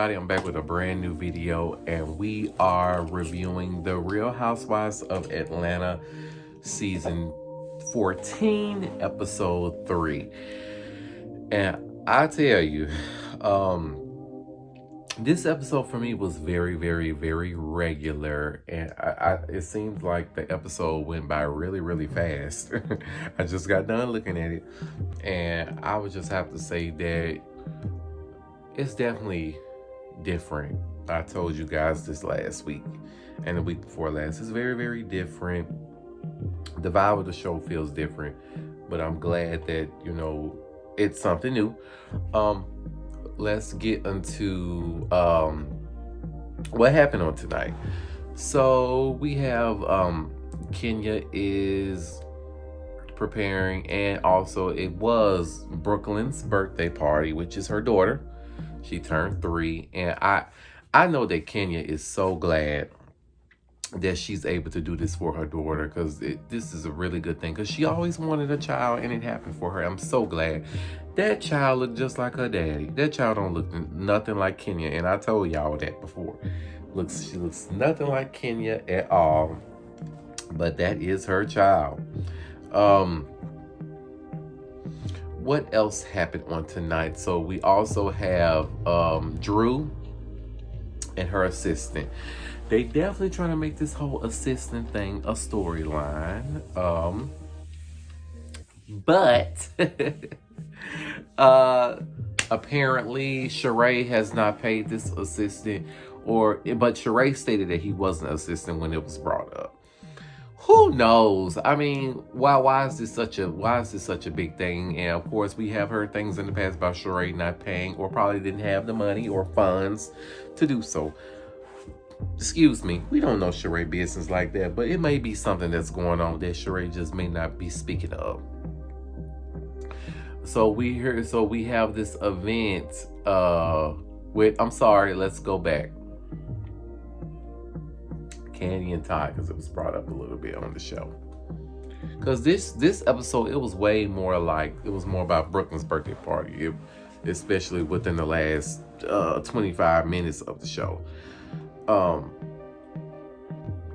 everybody? I'm back with a brand new video, and we are reviewing The Real Housewives of Atlanta season 14, episode 3. And I tell you, this episode for me was very, very, very regular, and it seems like the episode went by really, really fast. I just got done looking at it, and I would just have to say that it's definitely different. I told you guys this last week and the week before last. It's very, very different. The vibe of the show feels different, but I'm glad that, it's something new. Let's get into what happened on tonight. So we have Kenya is preparing, and also it was Brooklyn's birthday party, which is her daughter. She turned 3, and I know that Kenya is so glad that she's able to do this for her daughter, because this is a really good thing, because she always wanted a child and it happened for her. I'm so glad. That child looked just like her daddy. That child don't look nothing like Kenya, and I told y'all that before. She looks nothing like Kenya at all, but that is her child. What else happened on tonight? So we also have Drew and her assistant. They definitely trying to make this whole assistant thing a storyline. But apparently Sheree has not paid this assistant, but Sheree stated that he wasn't an assistant when it was brought up. Who knows? I mean, why is this such a big thing? And of course, we have heard things in the past about Sheree not paying, or probably didn't have the money or funds to do so. Excuse me, we don't know Sheree business like that, but it may be something that's going on that Sheree just may not be speaking of. So we have this event let's go back. Candy and Ty, because it was brought up a little bit on the show. Because this episode, it was way more about Brooklyn's birthday party, especially within the last 25 minutes of the show.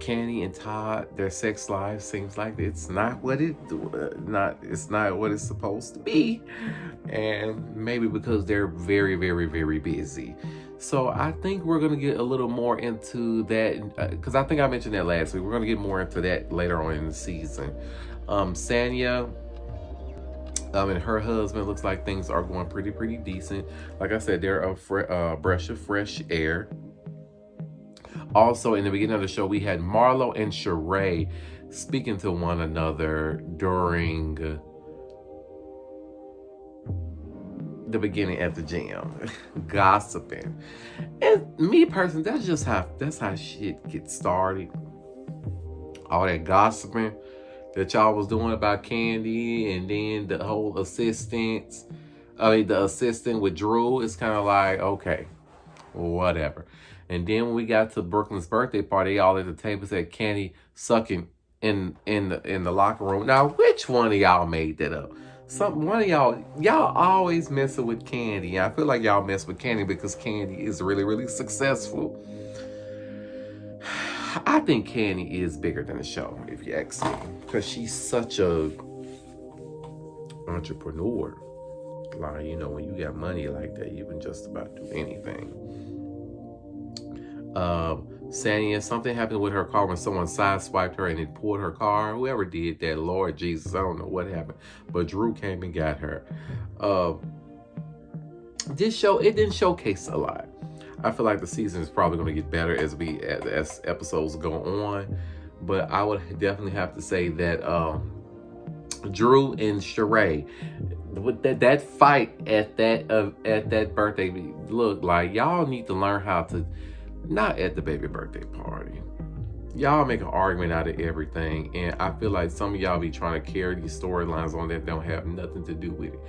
Candy and Todd, their sex life seems like it's not what it's supposed to be, and maybe because they're very, very, very busy. So I think we're going to get a little more into that, because I think I mentioned that last week. We're going to get more into that later on in the season. Sanya and her husband, looks like things are going pretty decent. Like I said, they're a breath of fresh air. Also, in the beginning of the show, we had Marlo and Sheree speaking to one another during the beginning at the gym, gossiping. And me personally, that's how shit gets started. All that gossiping that y'all was doing about Candy, and then the whole assistant with Drew, is kind of like, okay, whatever. And then when we got to Brooklyn's birthday party, they all at the table said Candy sucking in the locker room. Now, which one of y'all made that up? One of y'all always messing with Candy. I feel like y'all mess with Candy because Candy is really, really successful. I think Candy is bigger than the show, if you ask me, because she's such a entrepreneur. Like, when you got money like that, you can just about do anything. Sanya, something happened with her car when someone sideswiped her and it pulled her car. Whoever did that, Lord Jesus, I don't know what happened, but Drew came and got her. This show, it didn't showcase a lot. I feel like the season is probably going to get better as episodes go on, but I would definitely have to say that Drew and Sheree, with that fight at that birthday, look like y'all need to learn how to. Not at the baby birthday party. Y'all make an argument out of everything, and I feel like some of y'all be trying to carry these storylines on that don't have nothing to do with it.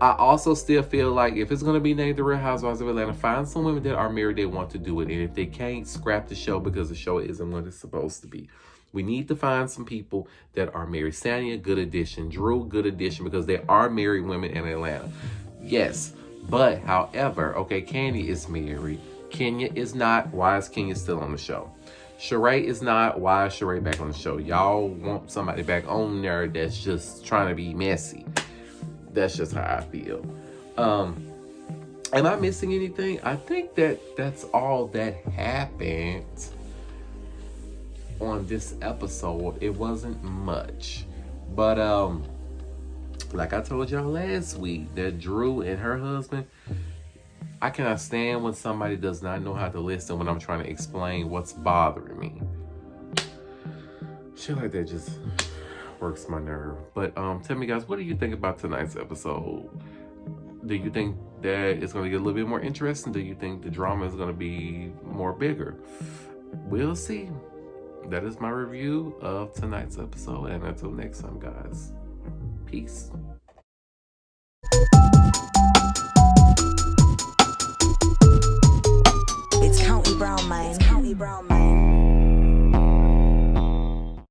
I also still feel like if it's going to be named The Real Housewives of Atlanta, find some women that are married that want to do it, and if they can't, scrap the show because the show isn't what it's supposed to be. We need to find some people that are married. Sanya, good addition. Drew, good addition, because they are married women in Atlanta. Yes, But however, okay, Candy is married. Kenya is not. Why is Kenya still on the show? Sheree is not. Why is Sheree back on the show? Y'all want somebody back on there that's just trying to be messy. That's just how I feel. Am I missing anything? I think that's all that happened on this episode. It wasn't much. But like I told y'all last week, that Drew and her husband, I cannot stand when somebody does not know how to listen when I'm trying to explain what's bothering me. Shit like that just works my nerve. But tell me guys, what do you think about tonight's episode? Do you think that it's going to get a little bit more interesting? Do you think the drama is going to be more bigger? We'll see. That is my review of tonight's episode. And until next time, guys, peace. It's County Brown, man. It's County Brown, man.